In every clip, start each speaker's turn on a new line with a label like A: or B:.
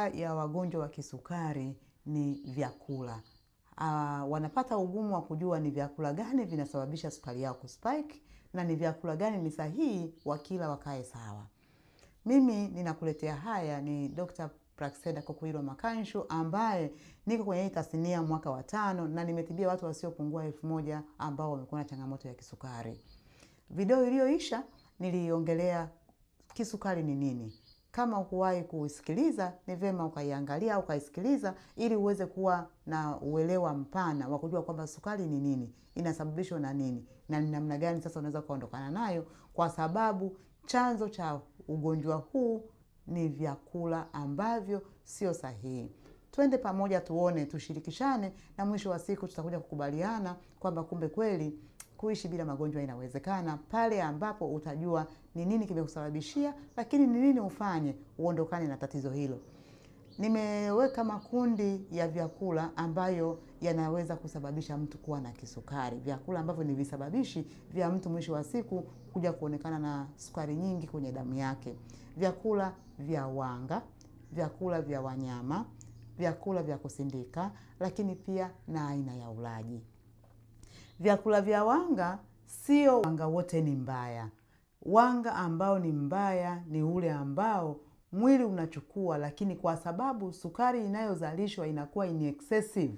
A: ya wagonjwa wa kisukari ni vyakula. Wanapata ugumu wa kujua ni vyakula gani vinasababisha sukari yao kuspike na ni vyakula gani ni sahihi wakila wakae sawa. Mimi ninakuletea haya ni Dr. Praxeda Kokuirwa Makanshu, ambaye niko kwenye hii tasnia mwaka wa 5 na nimetibia watu wasiopungua 1000 ambao wamekuwa na changamoto ya kisukari. Video iliyoisha niliongelea kisukari ni nini. Kama hukuwahi kusikiliza, ni vyema ukaiangalia au ukaisikiliza ili uweze kuwa na uelewa mpana wa kujua kwamba sukari ni nini, inasababishwa na nini, na ni namna gani sasa unaweza kuondokana nayo, kwa sababu chanzo cha ugonjwa huu ni vyakula ambavyo sio sahihi. Twende pamoja tuone, tushirikishane, na mwisho wa siku tutakuja kukubaliana kwamba kumbe kweli kuishi bila magonjwa inawezekana, pale ambapo utajua ni nini kimekusababishia, lakini ni nini ufanye uondokane na tatizo hilo. Nimeweka makundi ya vyakula ambayo yanaweza kusababisha mtu kuwa na kisukari. Vyakula ambavyo ni visababishi vya mtu mwisho wa siku kuja kuonekana na sukari nyingi kwenye damu yake. Vyakula vya wanga, vyakula vya wanyama, vyakula vya kusindika, lakini pia na aina ya ulaji. Vyakula vya wanga, sio wanga wote ni mbaya. Wanga ambao ni mbaya ni ule ambao mwili unachukua, lakini kwa sababu sukari inayozalishwa inakuwa in excessive,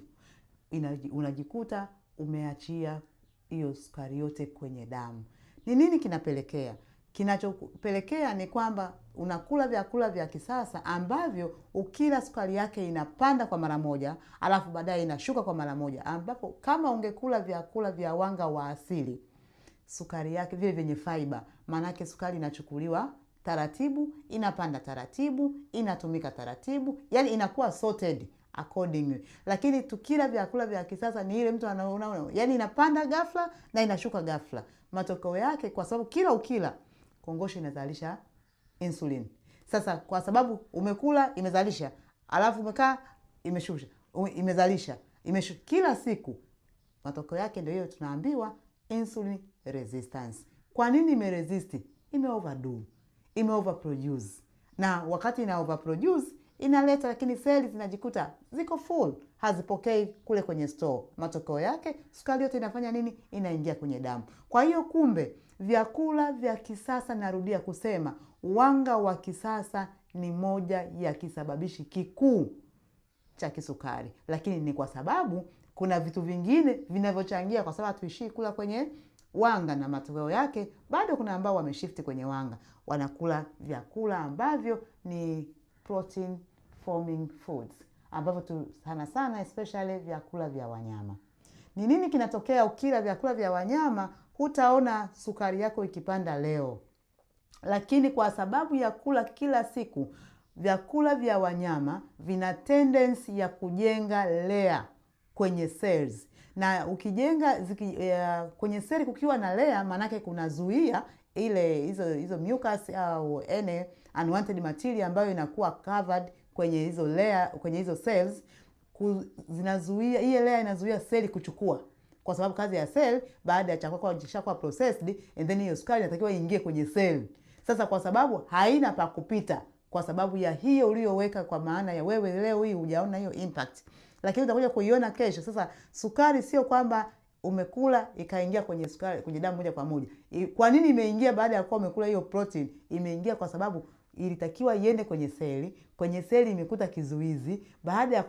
A: unajikuta umeachia hiyo sukari yote kwenye damu. Ni nini kinapelekea? Kinachopelekea ni kwamba unakula vyakula vya kisasa ambavyo ukila sukari yake inapanda kwa mara moja, alafu baadaye inashuka kwa mara moja, ambapo kama ungekula vyakula vya wanga wa asili, sukari yake vile vyenye fiber, manake sukari inachukuliwa taratibu, inapanda taratibu, inatumika taratibu, yani inakuwa sorted accordingly. Lakini tukila vyakula vya kisasa ni ile mtu anaona, yani inapanda ghafla na inashuka ghafla. Matokeo yake, kwa sababu kila ukila kongosho inazalisha insulin. Sasa kwa sababu umekula imezalisha, alafu umekaa imeshusha, imezalisha, imeshusha kila siku, matokeo yake ndio hiyo tunaambiwa insulin resistance. Kwa nini imeresist? Overdo, overproduce. Na wakati ina overproduce inaleta, lakini seli zinajikuta ziko full, hazipokei kule kwenye store. Matokeo yake sukari yote inafanya nini? Inaingia kwenye damu. Kwa hiyo kumbe vyakula vya kisasa, narudia kusema, wanga wa kisasa ni moja ya kisababishi kikuu cha kisukari, lakini ni kwa sababu kuna vitu vingine vinavyochangia, kwa sababu tuishii kula kwenye wanga, na matokeo yake bado kuna ambao wameshifti kwenye wanga, wanakula vyakula ambavyo ni protein forming foods, ambavyo tu sana sana especially vyakula vya wanyama. Ni nini kinatokea ukila vyakula vya wanyama? Hutaona sukari yako ikipanda leo, lakini kwa sababu ya kula kila siku vyakula vya wanyama vina tendency ya kujenga layer kwenye cells, na ukijenga kwenye seli kukiwa na layer, manake kunazuia ile hizo mucus au unwanted material ambayo inakuwa covered kwenye hizo layer, kwenye hizo cells, zinazuia, ile layer inazuia seli kuchukua, kwa sababu kazi ya cell baada ya chakula kishakuwa processed, and then hiyo sukari inatakiwa iingie kwenye cell. Sasa kwa sababu haina pa kupita, kwa sababu ya hiyo uliyoweka, kwa maana ya wewe leo hii hujaona hiyo impact, lakini utakuja kuiona kesho. Sasa sukari sio kwamba umekula ikaingia kwenye sukari kwenye damu moja kwa moja. Kwa nini imeingia baada ya kuwa umekula hiyo protein? Imeingia kwa sababu ilitakiwa iende kwenye seli. Kwenye seli imekuta kizuizi. Baada ya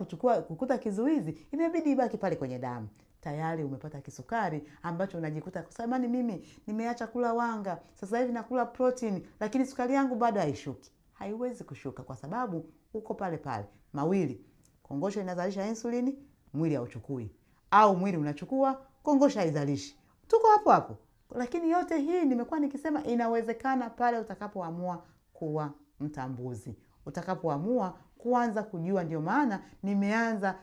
A: kukuta kizuizi, imebidi ibaki pale kwenye damu. Tayari umepata kisukari ambacho unajikuta kusema, mimi nimeacha kula wanga, sasa hivi nakula protein, lakini sukari yangu bado haishuki. Haiwezi kushuka kwa sababu uko pale pale. Mawili, kongosho inazalisha insulini, mwili hauchukui, au mwili unachukua, kongosho haizalishi. Tuko hapo hapo. Lakini yote hii nimekuwa nikisema inawezekana pale utakapoamua kuwa mtambuzi, utakapoamua kuanza kujua. Ndio maana nimeanza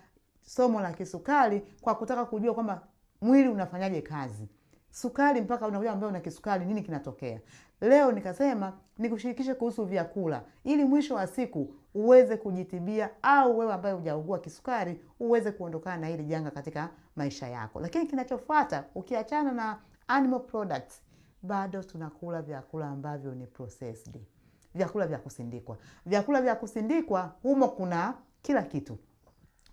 A: somo la kisukari kwa kutaka kujua kwamba mwili unafanyaje kazi. Sukari mpaka unakuja ambaye una kisukari, nini kinatokea? Leo nikasema nikushirikishe kuhusu vyakula ili mwisho wa siku uweze kujitibia, au wewe ambaye hujaugua kisukari uweze kuondokana na hili janga katika maisha yako. Lakini kinachofuata, ukiachana na animal products, bado tunakula vyakula ambavyo ni processed. vyakula vya kusindikwa. Vyakula vya kusindikwa humo kuna kila kitu.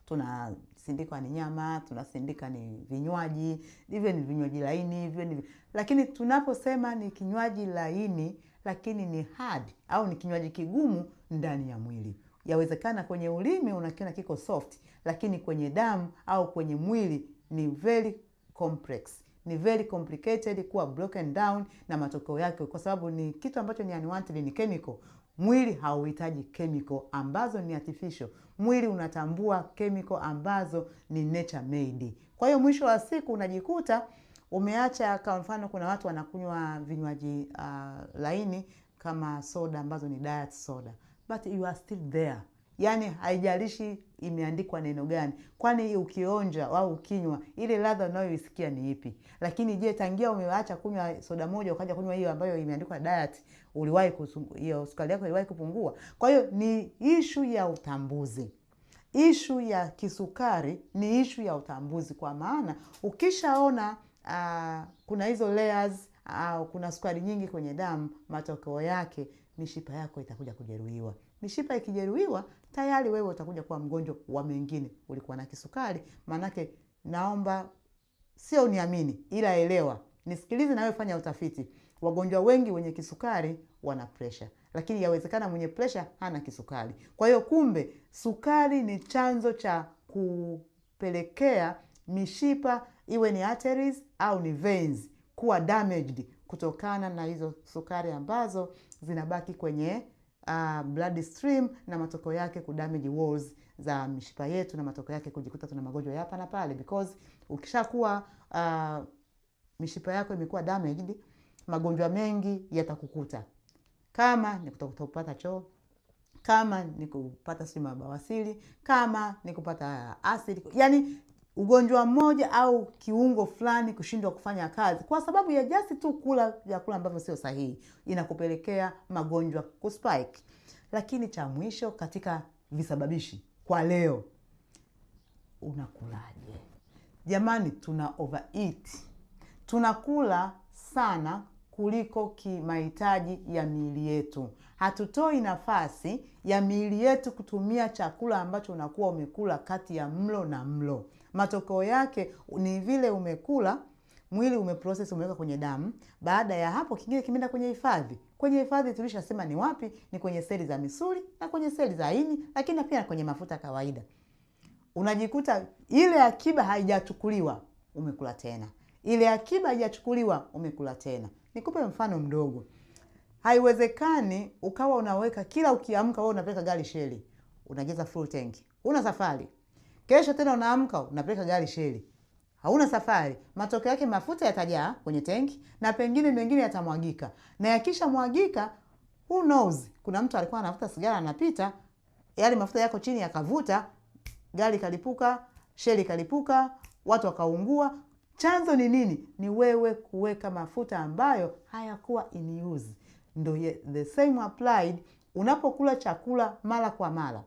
A: Tunasindikwa ni nyama, tunasindika ni vinywaji, hivyo ni vinywaji laini, hivyo ni lakini tunaposema ni kinywaji laini lakini ni hard au ni kinywaji kigumu ndani ya mwili. Yawezekana kwenye ulimi unakiona kiko soft, lakini kwenye damu au kwenye mwili ni very complex. Ni very complicated, kuwa broken down, na matokeo yake kwa sababu ni kitu ambacho ni unwanted, ni chemical. Mwili hauhitaji chemical ambazo ni artificial. Mwili unatambua chemical ambazo ni nature made. Kwa hiyo mwisho wa siku unajikuta umeacha, kwa mfano kuna watu wanakunywa vinywaji laini kama soda ambazo ni diet soda, but you are still there. Yani haijalishi imeandikwa neno gani, kwani ukionja au ukinywa ile ladha unayoisikia ni ipi. Lakini je, tangia umeacha kunywa soda moja ukaja kunywa hiyo ambayo imeandikwa diet, uliwahi hiyo sukari yako iliwahi kupungua? Kwa hiyo ni issue ya utambuzi. Issue ya kisukari ni issue ya utambuzi, kwa maana ukishaona kuna hizo layers au kuna sukari nyingi kwenye damu, matokeo yake mishipa yako itakuja kujeruhiwa. Mishipa ikijeruhiwa, tayari wewe utakuja kuwa mgonjwa wa mengine. Ulikuwa na kisukari, manake naomba sio uniamini, ila elewa, nisikilize na wewe fanya utafiti. Wagonjwa wengi wenye kisukari wana pressure, lakini yawezekana mwenye pressure hana kisukari. Kwa hiyo kumbe sukari ni chanzo cha kupelekea mishipa, iwe ni arteries au ni veins, kuwa damaged kutokana na hizo sukari ambazo zinabaki kwenye blood stream, na matokeo yake kudamage walls za mishipa yetu, na matokeo yake kujikuta tuna magonjwa hapa na pale. Because ukishakuwa mishipa yako imekuwa damaged, magonjwa mengi yatakukuta. Kama ni kutopata choo, kama ni kupata bawasiri, kama ni kupata acid, yani ugonjwa mmoja au kiungo fulani kushindwa kufanya kazi kwa sababu ya just tu kula vyakula ambavyo sio sahihi, inakupelekea magonjwa kuspike. Lakini cha mwisho katika visababishi kwa leo, unakulaje? Jamani, tuna overeat. Tunakula sana kuliko mahitaji ya miili yetu. Hatutoi nafasi ya miili yetu kutumia chakula ambacho unakuwa umekula kati ya mlo na mlo. Matokeo yake ni vile umekula, mwili umeprocess, umeweka kwenye damu. Baada ya hapo kingine kimeenda kwenye hifadhi. Kwenye hifadhi tulishasema ni wapi? Ni kwenye seli za misuli na kwenye seli za ini, lakini pia kwenye mafuta kawaida. Unajikuta ile akiba haijachukuliwa, umekula tena. Ile akiba haijachukuliwa, umekula tena. Nikupe mfano mdogo. Haiwezekani ukawa unaweka kila ukiamka wewe unapeleka gari sheli, unajaza full tank, una safari. Kesho tena unaamka unapeleka gari sheli, hauna safari. Matokeo yake mafuta yatajaa kwenye tanki na pengine mengine yatamwagika. Na yakisha mwagika, who knows, kuna mtu alikuwa anavuta sigara anapita, yale mafuta yako chini yakavuta, gari kalipuka, sheli kalipuka, watu wakaungua. Chanzo ni nini? Ni wewe kuweka mafuta ambayo hayakuwa in use. Ndo the same applied unapokula chakula mara kwa mara,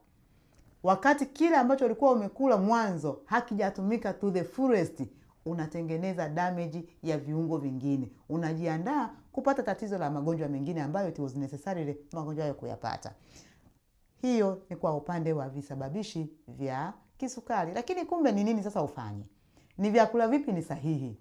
A: wakati kile ambacho ulikuwa umekula mwanzo hakijatumika to the fullest, unatengeneza damage ya viungo vingine, unajiandaa kupata tatizo la magonjwa mengine ambayo it was necessary magonjwa hayo kuyapata. Hiyo ni kwa upande wa visababishi vya kisukari. Lakini kumbe ni nini sasa ufanye? Ni vyakula vipi ni sahihi?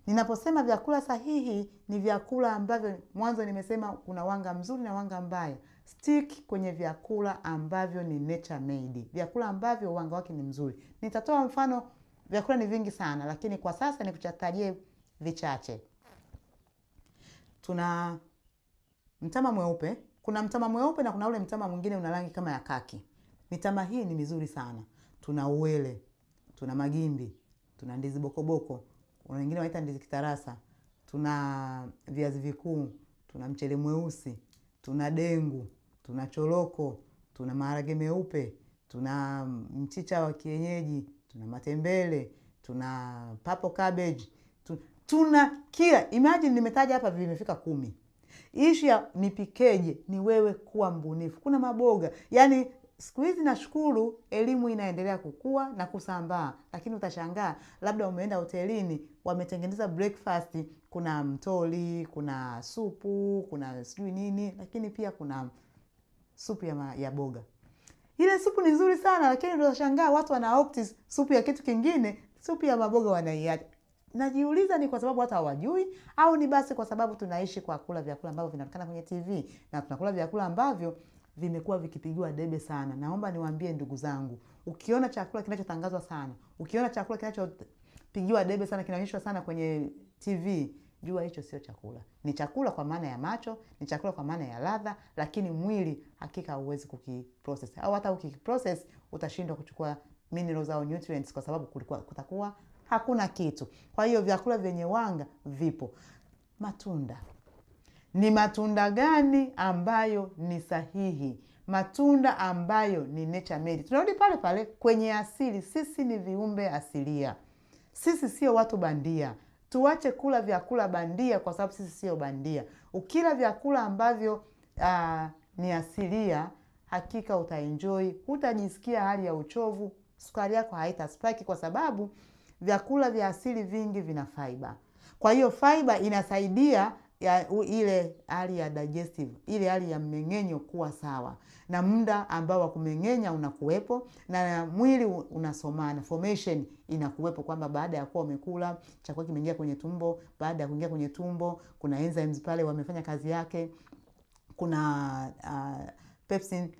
A: Ninaposema vyakula sahihi, ni vyakula ambavyo mwanzo nimesema kuna wanga mzuri na wanga mbaya. Stick kwenye vyakula ambavyo ni nature made, vyakula ambavyo wanga wake ni mzuri. Nitatoa mfano, vyakula ni vingi sana, lakini kwa sasa nikuchatajie vichache. Tuna mtama mweupe, kuna mtama mweupe na kuna ule mtama mwingine una rangi kama ya kaki. Mitama hii ni mizuri sana. Tuna uwele, tuna magimbi, tuna ndizi bokoboko, kuna wengine waita ndizi kitarasa, tuna viazi vikuu, tuna mchele mweusi, tuna dengu, tuna choroko, tuna maharage meupe, tuna mchicha wa kienyeji, tuna matembele, tuna purple cabbage, tuna kila. Imagine nimetaja hapa vimefika 10. Ishi ya nipikeje ni wewe kuwa mbunifu. Kuna maboga. Yaani siku hizi nashukuru elimu inaendelea kukua na kusambaa, lakini utashangaa labda umeenda hotelini wametengeneza breakfast, kuna mtoli, kuna supu, kuna sijui nini, lakini pia kuna supu ya boga. Ile supu ni nzuri sana, lakini ndio shangaa watu wana opt supu ya kitu kingine, supu ya maboga wanaiacha. Najiuliza ni kwa sababu hata hawajui au ni basi kwa sababu tunaishi kwa kula vyakula ambavyo vinaonekana kwenye TV na tunakula vyakula ambavyo vimekuwa vikipigiwa debe sana. Naomba niwaambie ndugu zangu, ukiona chakula kinachotangazwa sana, ukiona chakula kinachopigiwa debe sana, kinaonyeshwa sana kwenye TV, jua hicho sio chakula. Ni chakula kwa maana ya macho, ni chakula kwa maana ya ladha, lakini mwili hakika hauwezi kukiprocess. Au hata ukikiprocess utashindwa kuchukua minerals au nutrients kwa sababu kutakuwa hakuna kitu. Kwa hiyo vyakula vyenye wanga vipo. Matunda. Ni matunda gani ambayo ni sahihi? Matunda ambayo ni nature made. Tunarudi pale pale kwenye asili. Sisi ni viumbe asilia. Sisi sio watu bandia. Tuache kula vyakula bandia kwa sababu sisi sio bandia. Ukila vyakula ambavyo ni asilia, hakika utaenjoy, hutajisikia hali ya uchovu, sukari yako haitaspike kwa sababu vyakula vya asili vingi vina fiber. Kwa hiyo fiber inasaidia ile hali ya digestive, ile hali ya mmeng'enyo kuwa sawa. Na muda ambao wa kumeng'enya unakuwepo na mwili unasomana, formation inakuwepo kwamba baada ya kuwa umekula, chakula kimeingia kwenye tumbo, baada ya kuingia kwenye tumbo, kuna enzymes pale wamefanya kazi yake. Kuna pepsin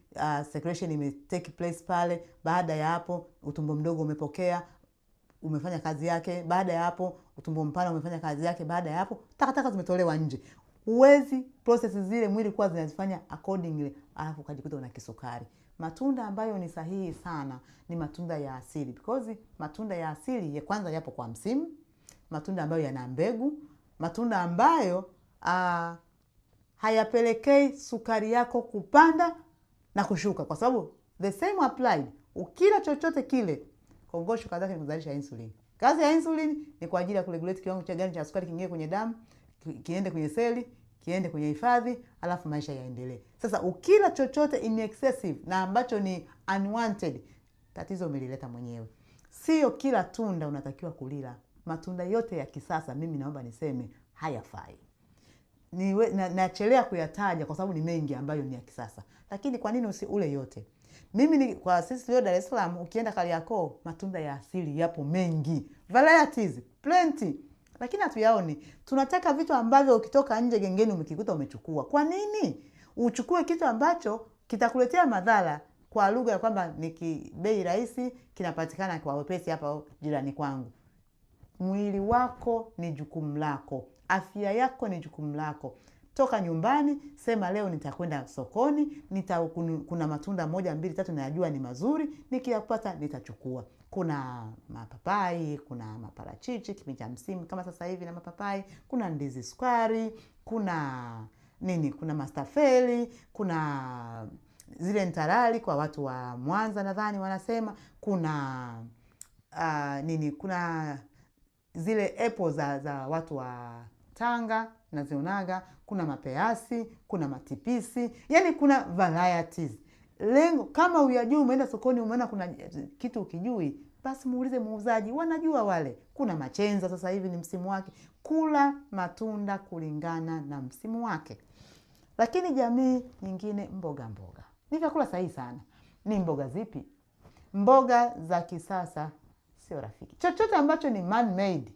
A: secretion ime take place pale. Baada ya hapo utumbo mdogo umepokea, umefanya kazi yake. Baada ya hapo utumbo mpana umefanya kazi yake. Baada ya hapo takataka zimetolewa nje. Huwezi processes zile mwili kwa zinazifanya accordingly, alafu ukajikuta una kisukari. Matunda ambayo ni sahihi sana ni matunda ya asili, because matunda ya asili ya kwanza yapo kwa msimu, matunda ambayo yana mbegu, matunda ambayo hayapelekei sukari yako kupanda na kushuka, kwa sababu the same applied. Ukila chochote kile, kongosho kazi yake ni kuzalisha insulin. Kazi ya insulin ni kwa ajili ya kuregulate kiwango cha gani cha sukari kiingie kwenye damu, kiende kwenye seli, kiende kwenye hifadhi, alafu maisha yaendelee. Sasa ukila chochote in excessive na ambacho ni unwanted, tatizo umelileta mwenyewe. Sio kila tunda unatakiwa kulila. Matunda yote ya kisasa mimi naomba niseme hayafai. Nachelea kuyataja kwa sababu ni mengi ambayo ni ya kisasa. Lakini kwa nini usiule yote? Mimi kwa sisi leo Dar es Salaam, ukienda Kariakoo, matunda ya asili yapo mengi. Varieties, plenty. Lakini hatuyaoni. Tunataka vitu ambavyo ukitoka nje gengeni umekikuta umechukua. Kwa nini? Uchukue kitu ambacho kitakuletea madhara, kwa lugha ya kwamba ni bei rahisi, kinapatikana kwa wepesi hapa jirani kwangu. Mwili wako ni jukumu lako. Afya yako ni jukumu lako. Toka nyumbani, sema leo nitakwenda sokoni, kuna matunda 1, 2, 3 najua ni mazuri, nikiyapata nitachukua. Kuna mapapai, kuna maparachichi kipindi cha msimu kama sasa hivi na mapapai, kuna ndizi sukari, kuna mastafeli, kuna zile ntarali kwa watu wa Mwanza nadhani wanasema, kuna kuna zile apple za watu wa Tanga nazionaga, kuna mapeasi, kuna matipisi, yani kuna varieties. Lengo kama uyajui, umeenda sokoni umeona kuna kitu ukijui, basi muulize muuzaji, wanajua wale. Kuna machenza sasa hivi ni msimu wake. Kula matunda kulingana na msimu wake. Lakini jamii nyingine, mboga. Ni vyakula sahihi sana. Ni mboga zipi? Mboga za kisasa sio rafiki. Chochote ambacho ni man made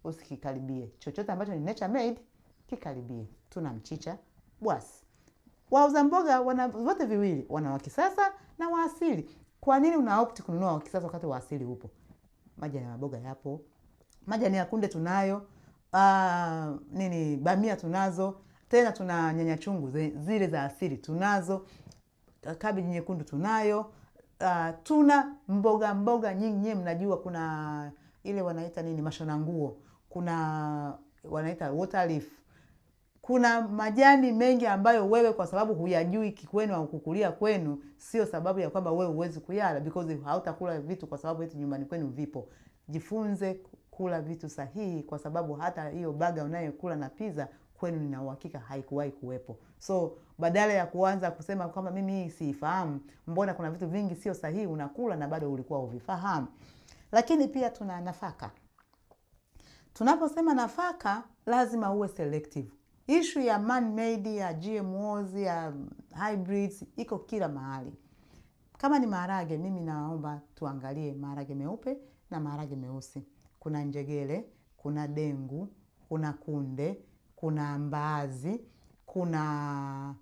A: usikikaribie. Chochote ambacho ni nature made kikaribie. Tuna mchicha, bwasi. Wauza mboga wana vote viwili, wana wa kisasa na wa asili. Kwa nini una opt kununua wa kisasa wakati wa asili upo? Majani ya maboga yapo. Majani ya kunde tunayo. Bamia tunazo. Tena tuna nyanya chungu zile za asili tunazo. Kabeji nyekundu tunayo. Tuna mboga nyingi mnajua. Kuna ile wanaita mashona nguo. Kuna wanaita water leaf. Kuna majani mengi ambayo wewe kwa sababu huyajui kikwenu au kukulia kwenu, sio sababu ya kwamba wewe huwezi kuyala, because hautakula vitu kwa sababu eti nyumbani kwenu vipo. Jifunze kula vitu sahihi, kwa sababu hata hiyo baga unayokula na pizza kwenu nina uhakika haikuwahi kuwepo. So badala ya kuanza kusema kwamba mimi hii siifahamu, mbona kuna vitu vingi sio sahihi unakula na bado ulikuwa uvifahamu. Lakini pia tuna nafaka. Tunaposema nafaka lazima uwe selective. Issue ya man made, ya GMOs, ya hybrids iko kila mahali. Kama ni maharage, mimi naomba tuangalie maharage meupe na maharage meusi. Kuna njegele, kuna dengu, kuna kunde, kuna mbaazi, kuna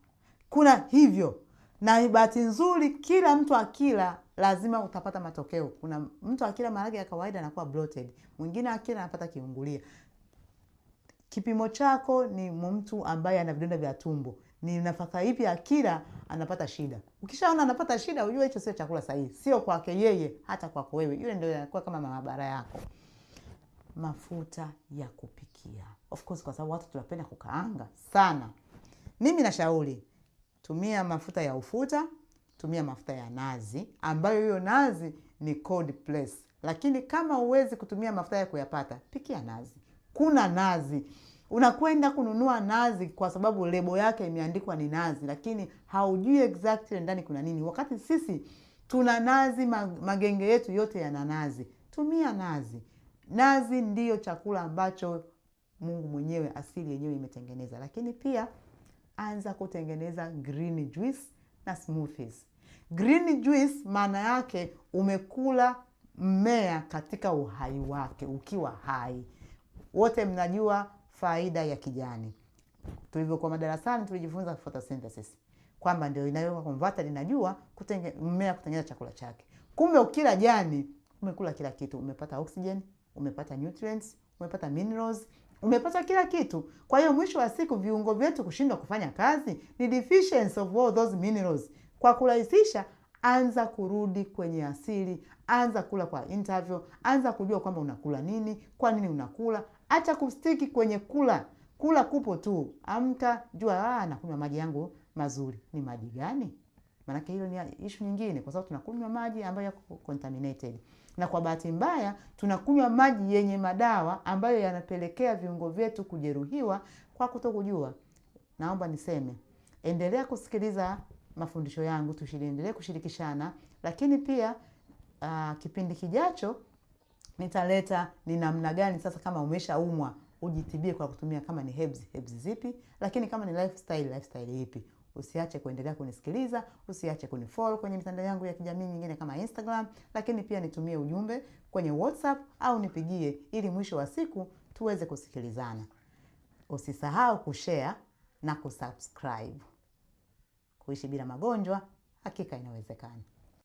A: hivyo. Na bahati nzuri kila mtu akila lazima utapata matokeo. Kuna mtu akila maharage ya kawaida anakuwa bloated. Mwingine akila anapata kiungulia. Kipimo chako ni mtu ambaye ana vidonda vya tumbo. Ni nafaka ipi akila anapata shida. Ukishaona anapata shida, ujue hicho sio chakula sahihi. Sio kwake yeye, hata kwako wewe. Yule ndio anakuwa kama maabara yako. Mafuta ya kupikia. Of course kwa sababu watu tunapenda kukaanga sana. Mimi nashauri tumia mafuta ya ufuta, tumia mafuta ya nazi, ambayo hiyo nazi ni cold press. Lakini kama huwezi kutumia mafuta ya kuyapata, pikia nazi. Kuna nazi. Unakwenda kununua nazi kwa sababu lebo yake imeandikwa ni nazi, lakini haujui exactly ndani kuna nini. Wakati sisi tuna nazi, magenge yetu yote yana nazi. Tumia nazi. Nazi ndiyo chakula ambacho Mungu mwenyewe asili yenyewe imetengeneza. Lakini pia anza kutengeneza green juice na smoothies. Green juice maana yake umekula mmea katika uhai wake, ukiwa hai. Wote mnajua faida ya kijani. Tulivyokuwa madarasani tulijifunza photosynthesis. Kwamba ndio inayokuwa converted inajua mmea kutengeneza chakula chake. Kumbe ukila jani, umekula kila kitu. Umepata oxygen, umepata nutrients, umepata minerals, umepata kila kitu. Kwa hiyo mwisho wa siku viungo vyetu kushindwa kufanya kazi ni deficiency of all those minerals. Kwa kurahisisha, anza kurudi kwenye asili, anza kula kwa interview, anza kujua kwamba unakula nini, kwa nini unakula. Acha kustiki kwenye kula. Kula kupo tu. Amka jua nakunywa maji yangu mazuri. Ni maji gani? Maana hilo ni issue nyingine, kwa sababu tunakunywa maji ambayo yako contaminated. Na kwa bahati mbaya tunakunywa maji yenye madawa ambayo yanapelekea viungo vyetu kujeruhiwa kwa kutokujua. Naomba niseme, endelea kusikiliza mafundisho yangu, tuendelee kushirikishana, lakini pia kipindi kijacho nitaleta ni namna gani sasa kama umeshaumwa ujitibie kwa kutumia, kama ni herbs zipi, lakini kama ni lifestyle ipi. Usiache kuendelea kunisikiliza, usiache kunifollow kwenye mitandao yangu ya kijamii nyingine kama Instagram, lakini pia nitumie ujumbe kwenye WhatsApp au nipigie ili mwisho wa siku tuweze kusikilizana. Usisahau kushare na kusubscribe. Kuishi bila magonjwa hakika inawezekana.